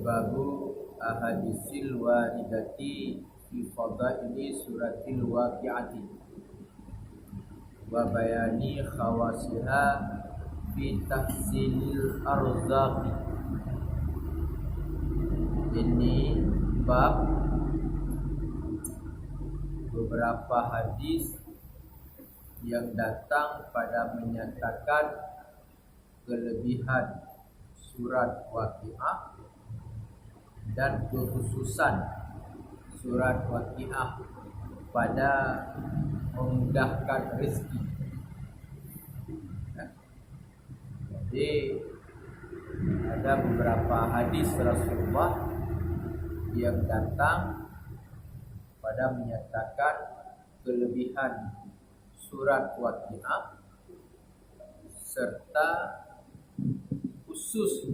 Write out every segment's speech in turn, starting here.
Babu ahadisil waridati fi fadaili suratil waqi'ati wa bayani khawasiha fi tahsilil arzaqi. Ini bab beberapa hadis yang datang pada menyatakan kelebihan surat Waqiah dan kekhususan surat Waqiah pada memudahkan rezeki. Jadi ada beberapa hadis Rasulullah yang datang pada menyatakan kelebihan surat Waqiah serta khusus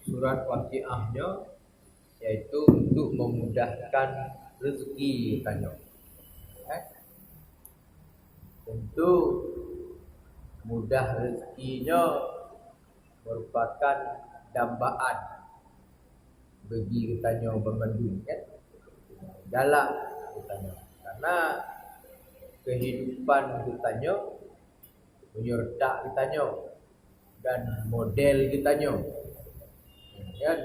surat Waqiahnya, yaitu untuk memudahkan rezeki katanya. Tentu mudah rezekinya merupakan dambaan bagi katanya Bangandung, kan? Galak katanya. Karena kehidupan katanya menyerta katanya dan model katanya. Kan?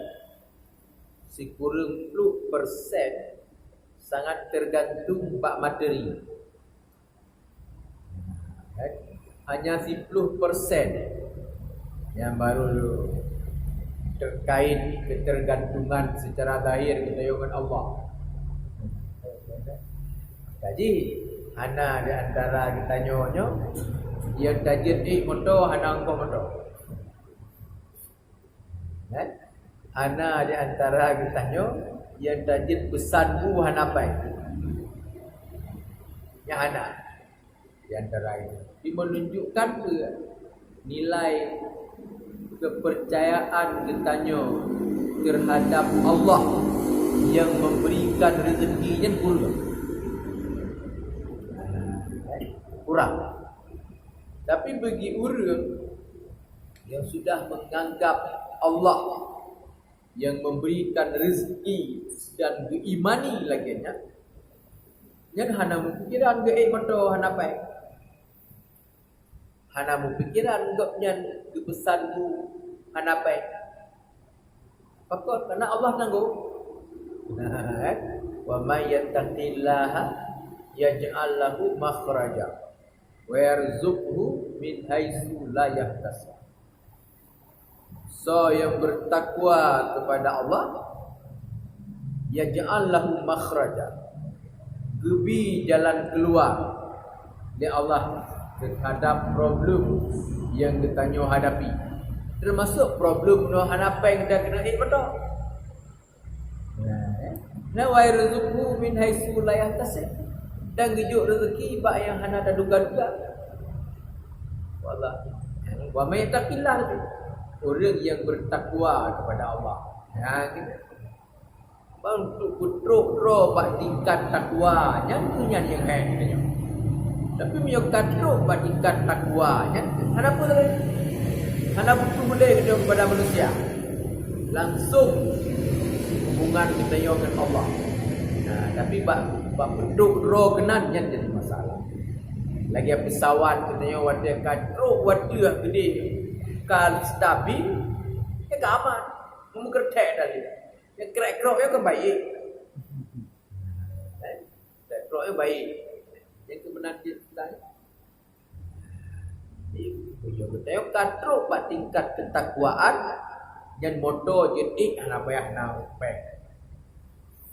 Sekurang 10% sangat tergantung pak materi. Kan? Hanya 10% yang baru terkait ketergantungan secara zahir kita dengan Allah. Jadi hana di antara kita nyonya yang tajir di motor hana engkau motor. Kan? Hana di antara kita nyo yang tajir pesanmu hana pai. Yang hana di antara itu. Ini menunjukkan ke nilai kepercayaan kitanya terhadap Allah yang memberikan rezekinya kurang. Tapi bagi orang yang sudah menganggap Allah yang memberikan rezeki dan keimani laginya, yang hana pikiran ke moto hana pai. Hana pikiran gopnya kepesanmu hana pai. Pakot karena Allah nanggung. Wa may yattaqillaha yaj'al lahu makhraja wa yarzuqhu min haitsu la yahtasib. So yang bertakwa kepada Allah, yaj'al lahu makhraja, gebi jalan keluar dari Allah terhadap problem yang kita hadapi. Termasuk problem no hadapi yang kita kena betul. Nah, wa yarzuqhu min haitsu la yahtasib. Dan gejuk rezeki bak yang hana ada duga-duga. Wallah. Wa may taqillah, orang yang bertakwa kepada Allah. Ya gitu. Untuk putruk bak tingkat takwanya punya yang katanya. Tapi menyokat bak tingkat takwanya hana pun lagi. Hana butuh boleh kepada manusia. Langsung hubungan kita dengan Allah. Nah, tapi bak putruk kenan yang jadi masalah. Lagi pesawat katanya wadah kadro wadah gede kal stabil ya aman. Mau kertek tadi. Yang krek-krok ya kan baik. Krek-krok ya baik. Yang kebenaran dia tadi. Yo kita kadro bak tingkat ketakwaan dan moto jadi ana payah nape.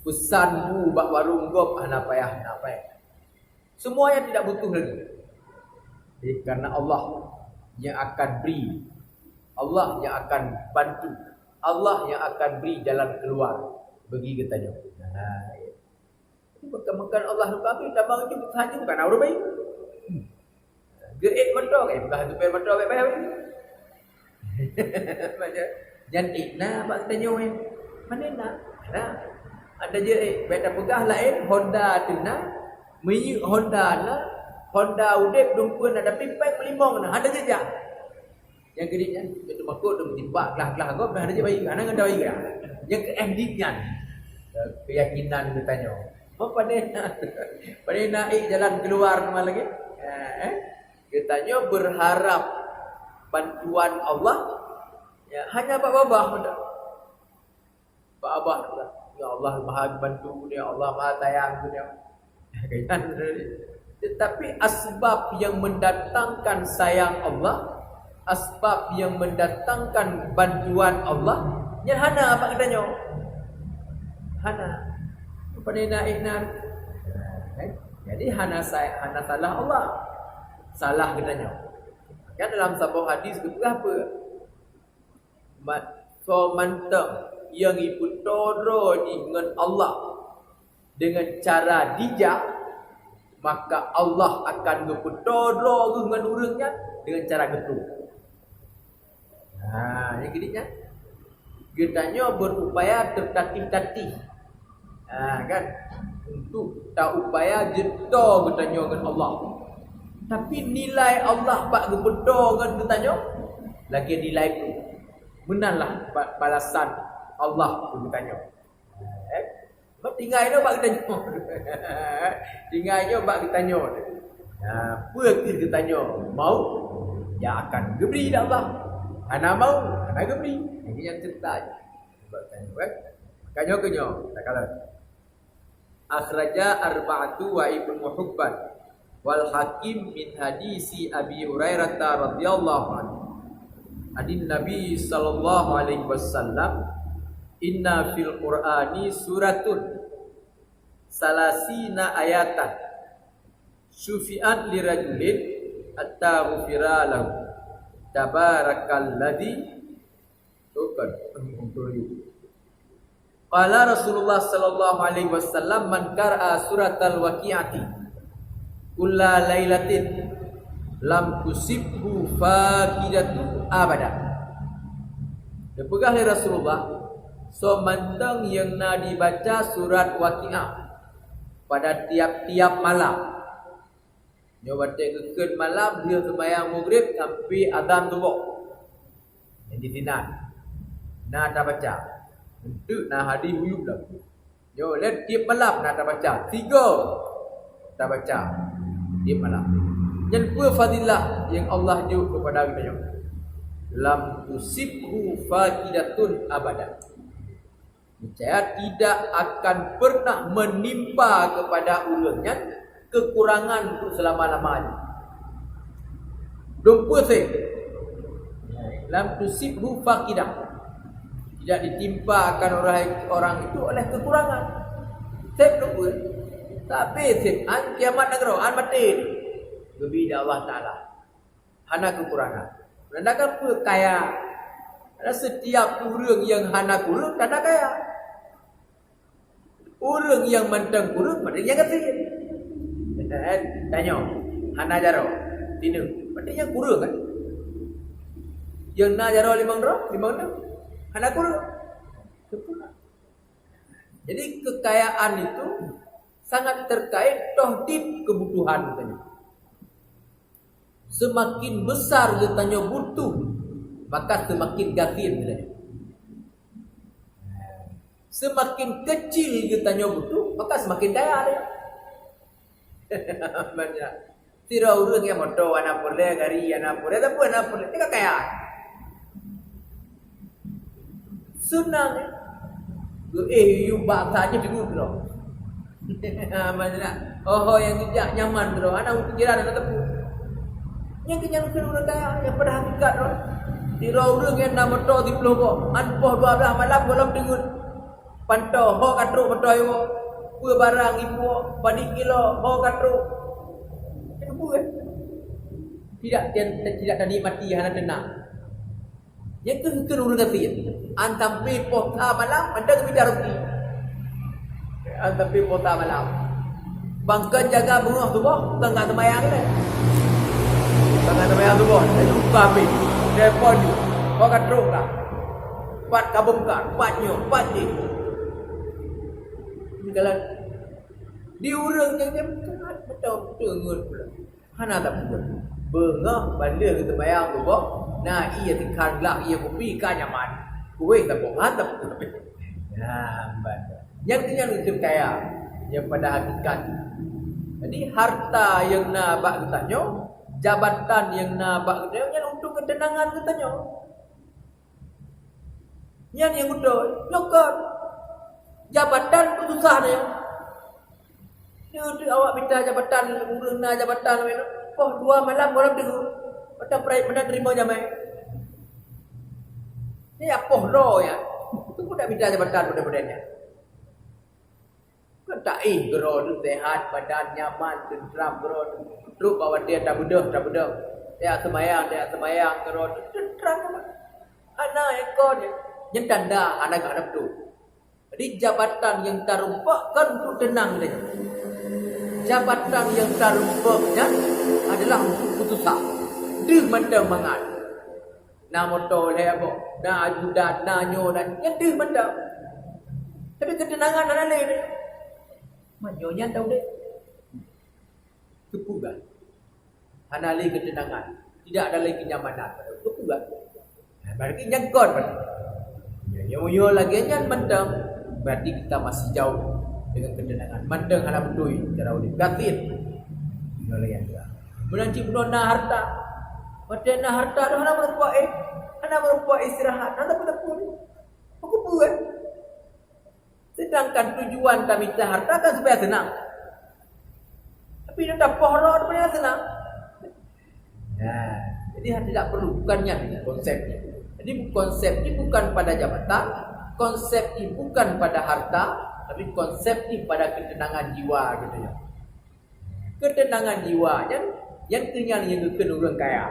Pesanmu bak warung gop ana payah nape. Semuanya tidak butuh lagi. Karena Allah yang akan beri, Allah yang akan bantu, Allah yang akan beri jalan keluar bagi kita juga. Nah, itu bukan Allah lupa kita bang itu saja bukan orang baik. Gerik betul bukan tu betul baik. Macam jadi nah bak tanya mana nak? Nah, ada je beda pegah lain Honda tu nah, Honda lah Honda udip dumpun ada pipai pelimong nah ada jejak. Yang kediknya itu makut dum timpak kelah kau dah ada je bayi ana ngada bayi kan. Yang keendingnya keyakinan bertanya. Apa pada naik jalan keluar nama lagi? Katanya berharap bantuan Allah ya hanya Pak Babah betul. Pak Abah ya Allah Maha bantu dia, Allah Maha sayang dia. Tetapi asbab yang mendatangkan sayang Allah, asbab yang mendatangkan bantuan Allah, yang hana apa katanya? Hana. Pada naik. Jadi hana salah Allah. Salah katanya. Kan dalam sebuah hadis itu apa? So mantap yang ibu toro dengan Allah dengan cara dijak, maka Allah akan berpetoro dengan orangnya dengan cara getuk. Yang kediknya katanya berupaya tertatih-tatih. Kan untuk tak upaya jeda katanya dengan Allah. Tapi nilai Allah bak berpetoro dengan katanya lagi nilai itu. Menanlah balasan Allah tu katanya. Tinggal dia bak katanya. Tinggal dia bak katanya. Apa kita tanya? Mau? Ya akan geberi dah Allah. Ana mau, ana geberi. Ini yang cerita je. Sebab tanya makanya tak kalah. Akhraja arba'atu wa ibn Muhibban wal Hakim min hadisi Abi Hurairah radhiyallahu anhu. Adin Nabi sallallahu alaihi wasallam inna fil Qur'ani suratun salasina ayatan syufi'at li rajulin hatta ghufira lahu tabarakalladzi tukan qala Rasulullah sallallahu alaihi wasallam man qara'a suratal waqi'ati kulla lailatin lam tusibhu faqidatu abada. Dipegah oleh Rasulullah so mantang yang nak dibaca surat Waqiah pada tiap-tiap malam. Dia baca kekun malam dia sembahyang maghrib sampai azan subuh. Yang di sini nak dah baca. Untuk nak hadis huyub dah. Yo let tiap malam nak dah baca. 3 dah baca tiap malam. Yang dua fadilah yang Allah jauh kepada kita yang lam tusibhu faqidatun abada. Saya tidak akan pernah menimpa kepada ulangnya kekurangan untuk selama-lamanya. Dompa saya lam tusibhu faqidah, tidak ditimpakan orang itu oleh kekurangan. Saya dompa. Tapi an kiamat negara an mati gebida Allah Ta'ala hana kekurangan. Menandakan apa? Kaya. Ada setiap orang yang hana kurang tanda kaya. Orang yang mantang kurang maknanya kata. Tanya, hana jaro tina maknanya kurang kan? Yang na jaro 5 hana kurang. Jadi kekayaan itu sangat terkait tohdib kebutuhan katanya. Semakin besar dia tanya butuh, maka semakin gafir dia. Semakin kecil dia tanya butuh, maka semakin kaya dia. Banyak. Tidak orang yang motor anak boleh, gari anak boleh, tapi anak boleh, dia kaya. Senang. You bahasanya dulu bro. Banyak. Oh yang tidak nyaman bro, anak pikiran anak tepu. Yang kenyataan orang kaya yang pada hakikat tira orang yang nama to di peloko anpoh 12 malam malam dengun pantau ho katru pantau yo pu barang ibu padi kilo ho katru itu tidak dinikmati hana tenang. Yang kehidupan orang kafir antam pi pota malam anda kebida roti antam pi pota malam bangkan jaga bunuh tubuh tengah temayang ni. Tangan temayang tubuh, dia lupa habis. Dia padu, bakat roka. 4 kabungkan, 4 nyo, 4 je. Ini kalau diurang yang dia betul-betul ngut pula. Hana tak betul. Bengah bala kita bayang tu boh. Nah, ia tikar gelak ia kopi ka nyaman. Kuih tak boh mantap. Nah, yang kita kaya yang pada hakikat. Jadi harta yang nak bak katanya, jabatan yang nak bak katanya yang untuk ketenangan katanya. Yang betul, nyokot. Jabatan tu susah dia. Dia awak minta jabatan, urang nak jabatan oh 2 malam orang dulu. Macam mana terima jamai. Ni apa roh ya? Tu pun tak minta jabatan pada-padanya. Kan tak gero tu sehat, badan nyaman, tenteram gero tu. Terus bawa dia tak bedah. Dia semayang gero tu tenteram. Anak ekor dia. Yang tanda anak-anak tu. Jadi jabatan yang tarumpakkan untuk tenang dia. Jabatan yang tarumpaknya adalah untuk putusan. Dia mandang mangat. Na motor lebo, na ajudan, na nyodan. Yang dia mandang. Tapi ketenangan ada lain dia. Manyonya tahu deh. Kepugan. Hana lagi ketenangan. Tidak ada lagi kenyamanan. Kepugan. Berarti nyangkut. Yang lagi yang mandang. Berarti kita masih jauh dengan ketenangan. Mandang anak betul. Cara ulit. Gatin. Menanti penuh na harta. Padahal na harta tu anak berbuat anak berbuat istirahat. Anak pun aku buat. Sedangkan tujuan kami minta harta kan supaya senang. Tapi dia tak pohon supaya senang. Nah, jadi tidak perlu bukannya konsepnya. Jadi konsep ini bukan pada jabatan, konsep ini bukan pada harta, tapi konsep ini pada ketenangan jiwa gitu ya. Ketenangan jiwa yang kenyang yang kena orang kaya.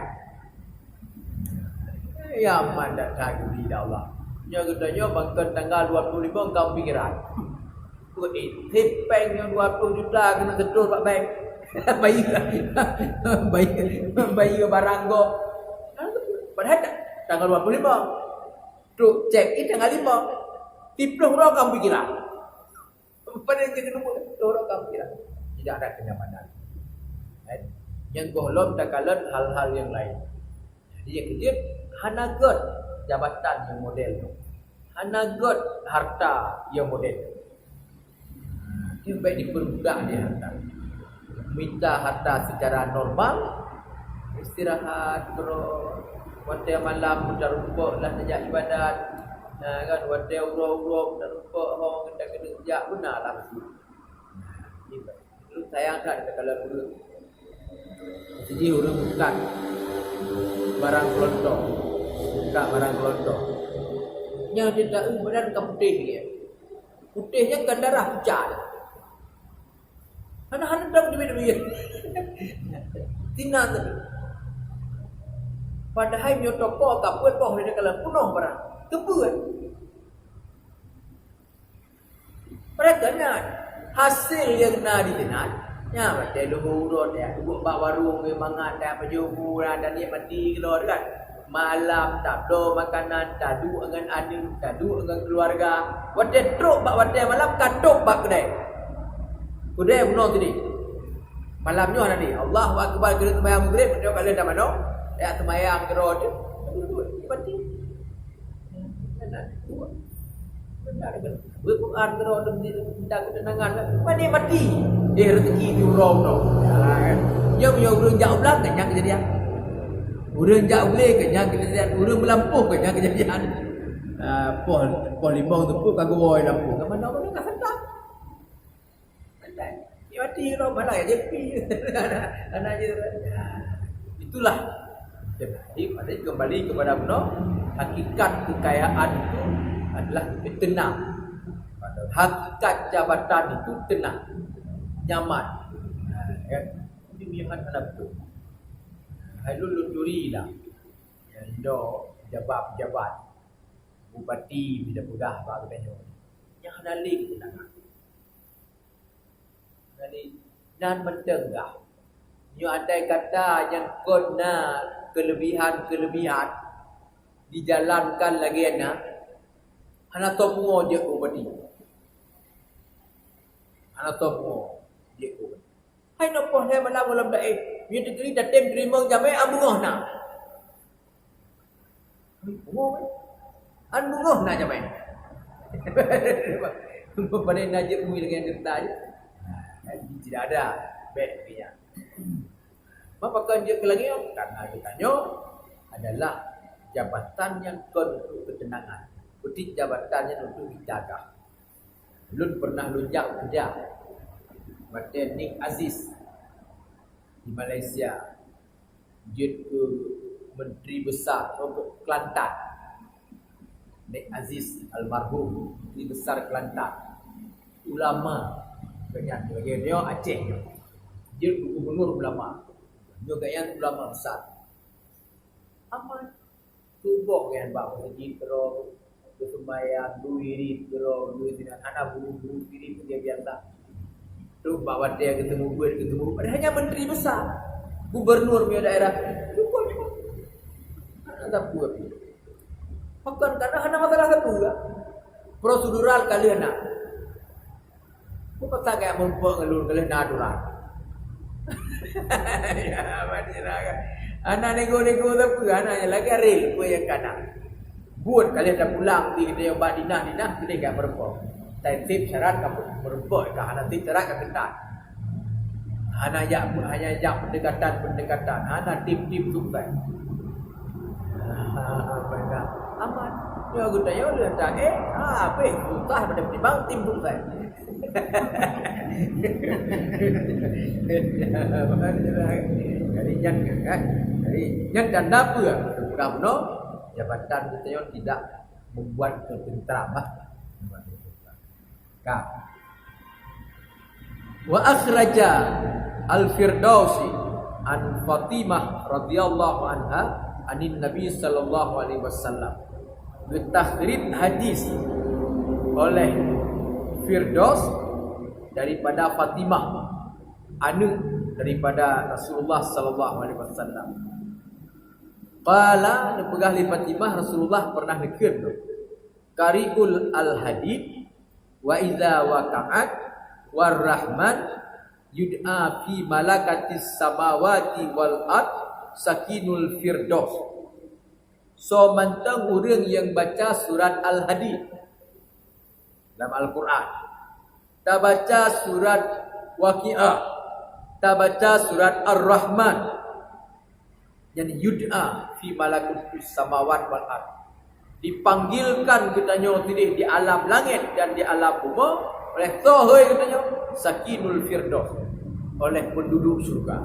Ya mandat lagi di Allah. Nya katanya bangkan tanggal 25 kau pikiran. Tipeng yang 20 juta kena sedul pak bank. Bayi barang go. Padahal tanggal 25. Truk cek itu tanggal 5. Tiploh orang kau pikiran. Pada kita orang kau pikiran. Tidak ada kenyamanan. Yang golong tak kalah hal-hal yang lain. Jadi yang ketiga hanagot jabatan yang model tu. Hanagot harta yang model. Dia baik diperbudak dia harta. Minta harta secara normal, istirahat, waktu malam mudah rumput lah sejak ibadat. Nah kan waktu urut-urut mudah rumput orang kena sejak benarlah. Itu sayang tak kalau dulu. Jadi orang bukan barang kelontong. Bukan barang kelontong. Yang tidak badan putih dia. Putihnya kan darah pucat. Anak-anak dah duit-duit. Tinan tadi. Padahal nyotoko kaput poh dia kalau penuh barang. Kebuat. Mereka nak hasil yang nak ditinan. Ya, macam luhur dia. Buat warung memang ada penjubu dan dia mati keluar kan. Malam tak ada makanan, tak duduk dengan adik, tak duduk dengan keluarga. Wadah truk bak wadah malam katuk bak kedai. Kedai bunuh tadi. Malamnya nanti Allahu akbar kira sembahyang maghrib dia kalau dah mana? Ya sembahyang gerod. Mati. Benar kan? Berquran gerod minta ketenangan. Mana mati? Rezeki di urang tu. Ya punya urang jauh belakang yang kejadian. Urang jauh boleh kenyang kejadian. Urang melampuh kenyang kejadian. Pol limbang tu pun kagak boleh lampuh. Ke mana-mana tak sentak. Dia mati orang mana ya jepi. Anak je. Itulah. Jadi kembali kepada benar. Hakikat kekayaan itu adalah tenang. Hakikat jabatan itu tenang. Nyaman. Ini biar anak betul. Hailul luturi lah. Yang do jabat-jabat. Bupati bila mudah bagainya. Yang nalik tenang. Jadi dan mendengar. Yang ada kata yang kena kelebihan dijalankan lagi anak. Anak tomo je bupati. Anak tomo je bupati. Hai nopo dia malam dae. Dia degree datem terima jamai ambungoh nak. Bungoh. Bungoh nak jamai. Pada najib mui dengan kertas je. Tidak ada baiknya. Apakah dia lagi? Karena dia tanya adalah jabatan yang untuk ketenangan. Bukan jabatannya untuk dijaga. Lun pernah lunjak kerja. Macam Nik Aziz di Malaysia. Dia ke Menteri Besar Kelantan. Nik Aziz almarhum Menteri Besar Kelantan. Ulama. Banyak dia Aceh. Dia gubernur ulama. Juga yang ulama besar. Aman. Tubuh kan bapak masjid terus bersembahyang duit terus duit dengan anak buru-buru diri dia biasa. Tu bawa dia ketemu hanya menteri besar. Gubernur punya daerah. Cukup memang. Ada buat. Bukan karena hanya masalah satu juga. Prosedural kalian nak. Bukan tak kayak mempengelur kalian natural. Ya, macam kan. Anak nego-nego tu anaknya lagi real kau yang kanan. Buat kalian dah pulang di kita yang badinah kita enggak merempok. Tip syarat kamu merempok ke anak tip syarat ke ketat. Hanya jak pendekatan. Anak tip sukses. Benar. Aman. Dia aku tanya dia tak apa susah pada timbang tim sukses. Jadi jangan dan apa kerana jabatan kita tidak membuat ketentraman. Wa akhraja al-Firdausi an Fatimah radhiyallahu anha anin Nabi sallallahu alaihi wasallam bi takhrid hadis oleh Firdaus daripada Fatimah anu daripada Rasulullah sallallahu alaihi wasallam. Qala dipegah li Fatimah Rasulullah pernah nekeun tu. Qari'ul al-hadid wa idza waqa'at warrahman yud'a fi malakatis samawati wal ard sakinul firdaus. So mantang urang yang baca surat al-hadid dalam Al-Quran. Tak baca surat Waqiah. Tak baca surat Ar-Rahman. Yang yud'a fi malakutis samawat wal ard. Dipanggilkan katanya di alam langit dan di alam bumi oleh Tuhan katanya sakinul firdaus, oleh penduduk surga.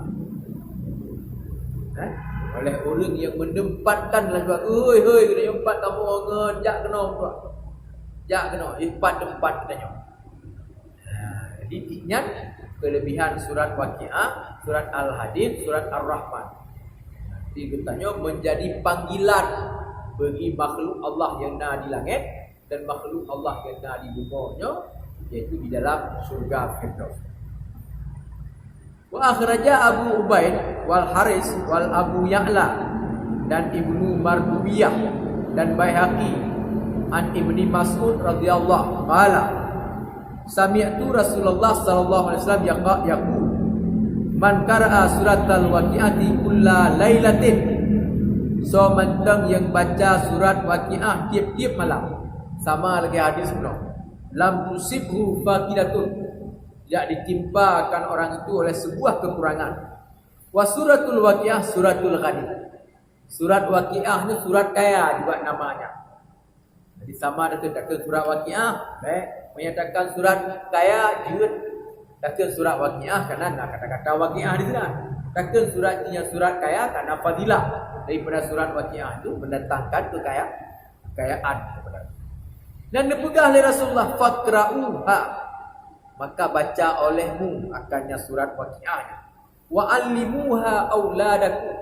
Oleh orang yang menempatkan lagu hoi katanya empat kamu ngejak kena buat. Jak kena empat tempat katanya. Jadi ingat kelebihan surat Waqiah, surat Al-Hadid, surat Ar-Rahman. Nanti katanya menjadi panggilan bagi makhluk Allah yang ada di langit dan makhluk Allah yang ada di bumi, yaitu di dalam surga Firdaus. Wa akhraja Abu Ubaid wal Haris wal Abu Ya'la dan Ibnu Mardubiyah dan Baihaqi an Ibni Mas'ud radhiyallahu qala sami'tu Rasulullah sallallahu alaihi wasallam yaqul man qara'a suratal waqi'ati kulla lailatin. So mentang yang baca surat Waqiah tiap-tiap malam. Sama lagi hadis penuh. Lam tusibhu faqidatun. Tidak ditimpakan orang itu oleh sebuah kekurangan. Wa suratul Waqiah suratul ghani. Surat Waqiah ni surat kaya juga namanya. Jadi sama dengan surat Waqiah, menyatakan surat kaya juga dengan surat Waqiah karena kata-kata Waqiah di sana. Dengan suratnya surat kaya karena fadilah. Daripada surat Waqiah itu mendatangkan kekayaan kepada. Dan dipegang oleh Rasulullah faqra'uha, maka baca olehmu akannya surat Waqiah. Wa 'allimuha auladakum,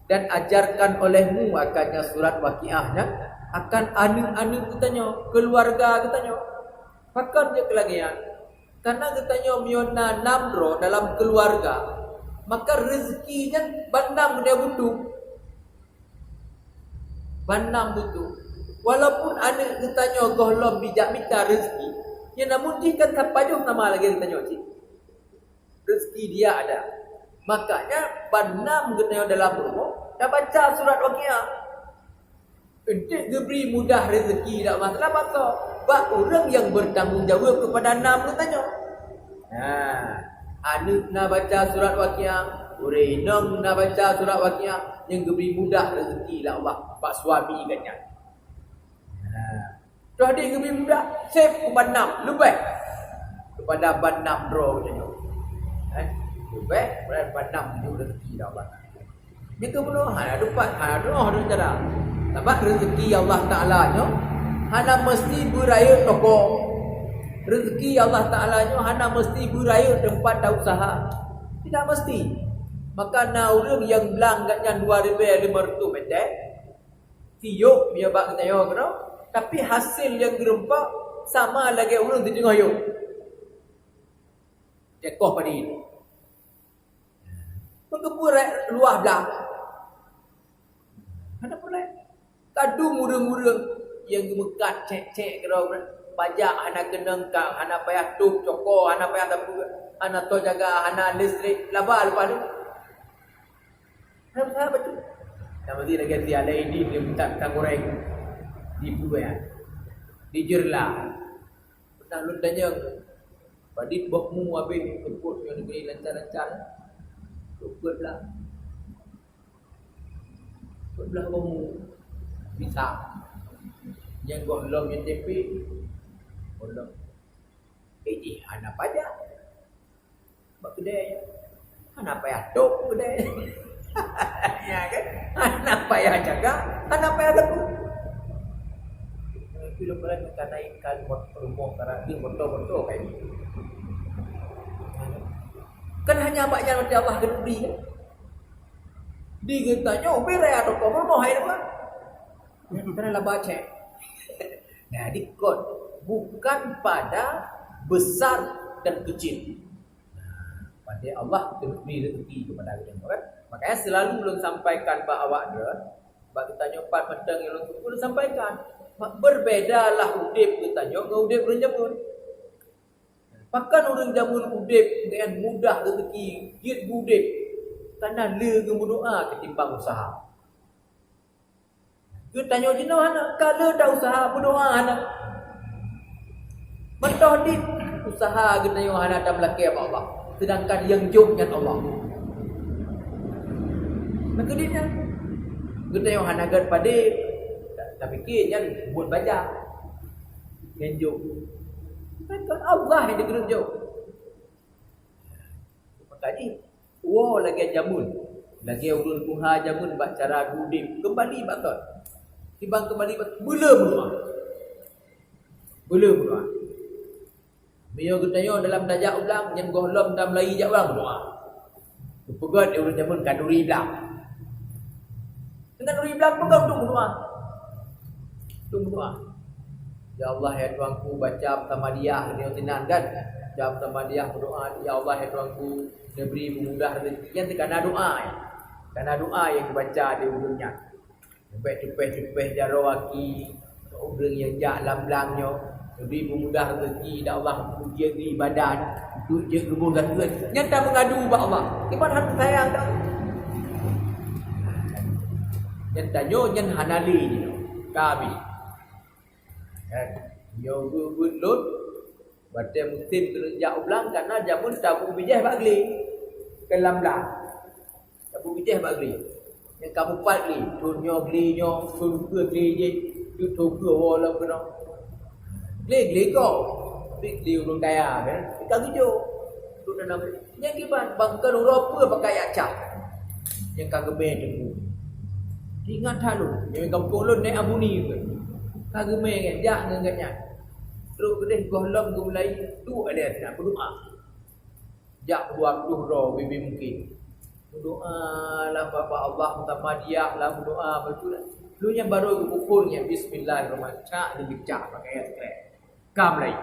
dan ajarkan olehmu akannya surat Waqiahnya akan anu-anu katanya, keluarga katanya. Bahkan dia kelagian. Karena katanya miona namro dalam keluarga, maka rezekinya bandang dia butuh. Bandang butuh. Walaupun anak katanya gohlom bijak minta rezeki, ya namun dia kan tak payah nama lagi katanya cik. Rezeki dia ada. Makanya banam kena dalam rumah dah baca surat Waqiah. Entik diberi mudah rezeki tak masalah apa. Bak orang yang bertanggungjawab kepada enam katanya. Anak nak baca surat Waqiah, orang nak baca surat Waqiah, yang diberi mudah rezeki lah Allah. Pak suami katanya. Dah dia diberi mudah, save banam lebih kepada banam bro katanya. Lebih kepada banam dia rezeki lah Allah. Jika benar, ada dapat, ada cara. Sebab rezeki Allah Ta'ala nya hana mesti beraya toko. Rezeki Allah Ta'ala nya hana mesti beraya tempat dah usaha. Tidak mesti. Maka na orang yang belang katnya 2,500 meter. Tiup dia bak kata yo kena, tapi hasil yang gerempak sama lagi orang di tengah yo. Cekoh padi. Pengepur luah belah. Ada pulai. Kadu murung-murung yang gemekat cek-cek kau pajak hana kenang kau hana payah tup coko hana payah tapu hana to jaga hana listrik laba lepas tu apa betul nama dia lagi dia ada ini dia minta kang goreng di buaya di jerla pernah lu tanya padi bokmu habis keput yang negeri lancar-lancar keputlah bokmu bisa yang golong yang tepi golong anak pajak buat kedai anak payah tok kedai ya kan anak payah jaga anak payah laku film pernah kita naikkan rumah karena dia motor-motor kayak ni kan hanya banyak macam Allah kedui kan dia tanya berai atau kau mau hai apa kerana baca. Nah, dikot bukan pada besar dan kecil. Pada Allah beri rezeki kepada kita kan. Makanya selalu belum sampaikan bahawa dia bagi tanya 4 petang yang belum sampaikan. Berbedalah udip katanya dengan udip orang jamun. Bahkan orang jamun udip dengan mudah rezeki, giat udip kerana le berdoa ketimbang usaha. Kita tanya jenuh anak, kalau dah usaha berdoa anak. Mentah di usaha kita yang anak dah melaki apa Allah. Sedangkan yang jomnya Allah. Maka dia kita yang anak agak pada tak fikir kan buat baca. Yang jom. Kan Allah yang dia kena jom. Maka ni, wow lagi jamun. Lagi ulun puha jamun buat cara dudip. Kembali batal. Timbang kembali belum berdoa. Biar kita dalam dajak ulang yang golom dalam lagi jak orang berdoa. Pegat dia urut zaman kanduri belang. Dengan kanduri belang pegang untuk berdoa. Untuk berdoa. Ya Allah ya Tuhanku baca Muhammadiyah dia tenan kan. Baca Muhammadiyah berdoa ya Allah ya Tuhanku beri mudah rezeki yang kerana doa. Kerana doa yang dibaca di ujungnya. Cepet-cepet jarawaki orang yang jak lam-lamnya lebih memudah rezeki dan Allah puji diri badan duk je kebun dan nyata mengadu kepada Allah ibarat hati sayang tak nyatanya nyen hanali kami yo bulut pada musim kerja ulang karena jamun tabu bijah bagli ke lam-lam tabu bijah bagli yang kamu pat ni tunyo glinya tun ke glije tu tu ke wala kena gle ko gle urang kaya kan kita gitu tu nama yang kiban bangkan Eropa pakai acah yang kageme tu ingat halu yang kampung lon naik abuni ke kageme kan jak ngangnya terus kedeh golong gulai tu ada nak berdoa jak waktu ro bibi mungkin doa lah Bapak Allah Muhammadiyah lah doa betul lu yang baru ukurnya bismillahirrahmanirrahim cak dia bincang pakai ayat kamlai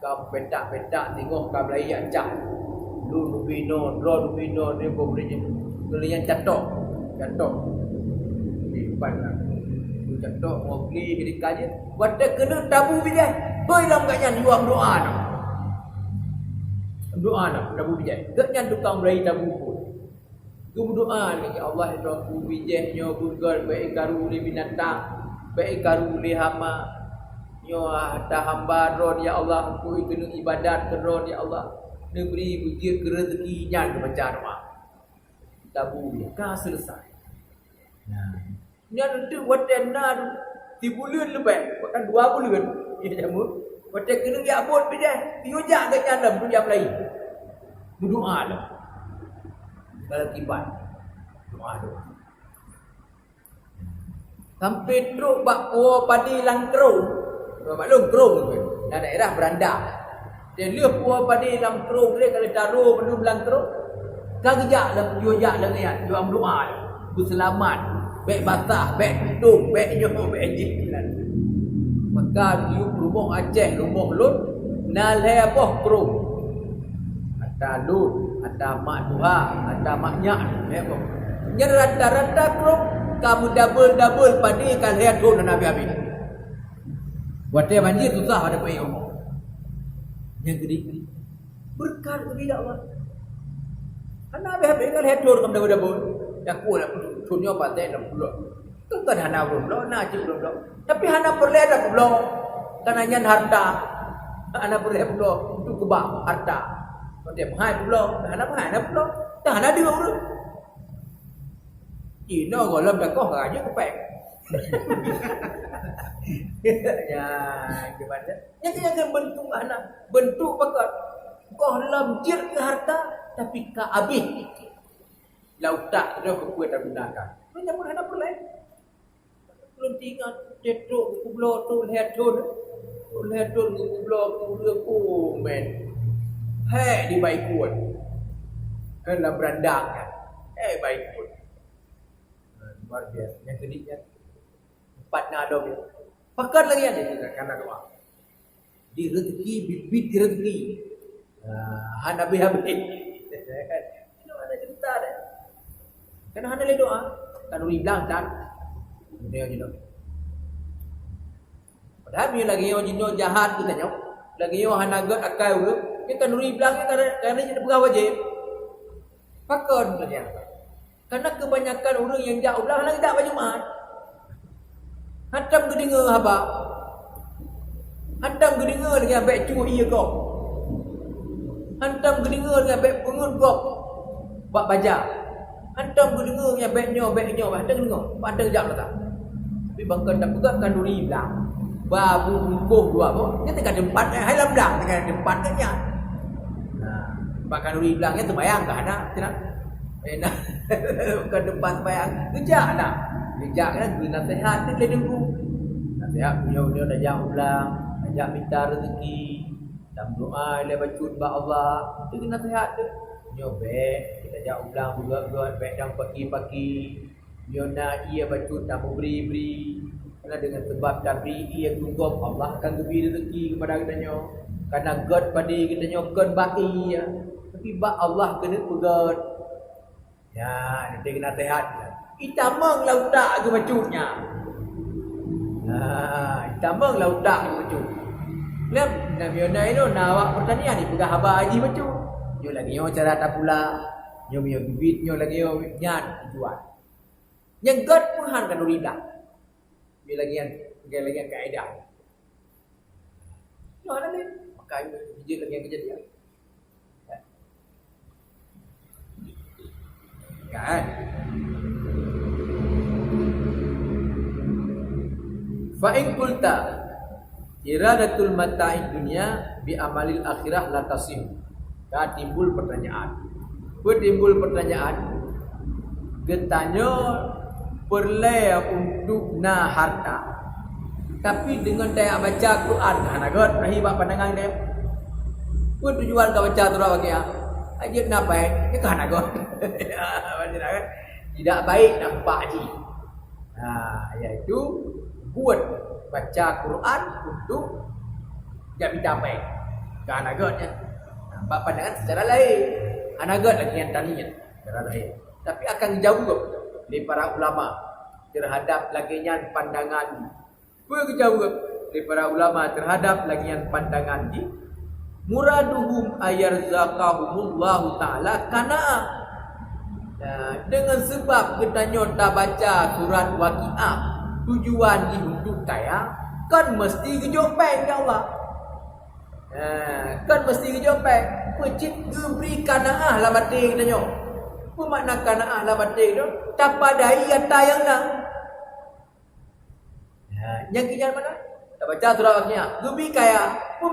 kam petak tengok kamlai yang cak lu nubino dia boleh kalian catok di depan lah lu catok mau beli ketika je wadah kena tabu bijak boy lam katnya juang doa no Doa nak tabu bijak. Gaknya tukang beri tabu pun. Ku berdoa lagi Allah tabu bijaknya burger baik karu li binatang, baik karu li hama. Nyo ada hamba ron ya Allah ku kena ibadat keron ya Allah. Negeri bujir ke rezekinya ke baca doa. Tabu dia ka selesai. Nah, nya nanti watena di bulan lebih, bukan 2 bulan. Ya jamu. Wate kena dia abot bijak. Dia jak ke dalam tu jam lain. Berdoa dah. Dalam tibat. Doa. Sampai teruk bakwa padi langkrung. Maklum krung tu. Daerah beranda. Dia lihat puah padi langkrung dia kalau taruh belum langkrung. Kan kejak dah dia jak dah niat. Dia berdoa. Berselamat. Baik basah, baik hidung, baik nyoh, baik jiran. Maka dia rumah Aceh, rumah Lut, nalai apa krung. Ada Lut, ada mak Tuha, ada maknya. Nya rata-rata krung kamu double padi kan lihat tu Nabi habis. Buat dia banjir susah ada payah. Yang gede-gede. Berkat kepada Allah. Nabi habis kan lihat tu kamu double. Dah kuat punya paten dah pula. Kan hana belum, nak cik belum. Tapi hana perle dah belum. Kan hanya harta. Hana perle belum untuk kebak harta. Dia mahal belum, hana mahal dah belum. Dah hana dia urus. Cina golem dah kau aja kepek. Ya, gimana? Yang bentuk anak, bentuk bakat. Kau lamjir ke harta tapi ka habis. Lau tak dia kekuatan gunakan. Banyak pun ada perlain. Belum tinggal cetuk kublo tu lihat tu. Lihat tu kublo ku men. Hei di baik kuat. Kena berandang kan. Baik kuat. Luar biasa. Yang kedua 4 nado dia. Pakat lagi ada karena doa. Di rezeki bibit rezeki. Hana habis. Ini ada cerita dah. Kan hana le doa, kan uri bilang tak. Dia jino. Padahal dia lagi orang jino jahat kita nyok. Lagi orang hana gat akal urut, dia kan uri bilang kerana dia pegawai wajib. Pakon dia. Karena kebanyakan orang yang jauh belah lagi tak berjumaat. Hantam ke dengar haba. Hantam ke dengar dengan baik cu ia kau. Hantam ke dengar dengan baik pengun kau. Buat baca. Hantam ke dengar yang baiknya, hantam ke dengar. Hantam kejap lah tak. Tapi bangkan tak pegang kan duri bilang. Babu bukuh dua pun. Dia tengah tempat, hai lam bilang tengah tempat kan ya. Bahkan duri bilang dia terbayang ke anak. Tidak. Bukan tempat terbayang. Kejap lah. Kejap kan, beri nasihat dia boleh tunggu. Nasihat punya dia dah jauh bilang. Ajak minta rezeki. Dan doa, dia baca sebab Allah. Itu nasihat dia. Nyobek, kita jauh ulang juga baik dan pagi-pagi. Nyona ia baca tak beri. Karena dengan sebab tak beri ia tunggu Allah akan beri rezeki kepada kita nyo. Karena God pada kita nyo kan baki ya. Tapi bak Allah kena pegat. Ya, nanti kena sehat. Kita meng lautak ke bacutnya. Kita meng lautak ke bacut. Lihat Nabi Yona itu nawak pertanian ni pegang haba haji bacut. Nyo lagi nyo cara tak pula. Nyo punya bibit, nyo lagi nyo nyat jual. Yang God Tuhan kan uridah. Dia lagi yang kaedah. Nyo ada ni. Maka hijau lagi yang kejadian. Kan? Fa in qulta iradatul mata'id dunya bi amalil akhirah la tasih. Dah timbul pertanyaan. Getanya perle untuk na harta. Tapi dengan dia baca Quran, hanagot nahi bak pandangan dia. Pun tujuan kau baca surah bagi ajib nak baik, dia kan hanagot. Tidak baik nampak haji. Iaitu buat baca Quran untuk jadi baik. Kan hanagot nampak pandangan secara lain. Hanagot lagi yang tanya secara lain. Tapi akan jauh dari para ulama terhadap lagian pandangan. Jauh dari para ulama terhadap lagian pandangan muraduhum ayarzaqahumullahu taala kana'ah. Dengan sebab kita nyota baca surat Waqiah, tujuan hidup kaya kan mesti kejopeng ya Allah. Kan mesti kejopeng. Pecit beri kana'ah lah batin tanya. Apa makna kana'ah lah batin tu? Tapadai kata yang nak. Yang kejar mana? Tak baca surah Waqiah. Beri kaya.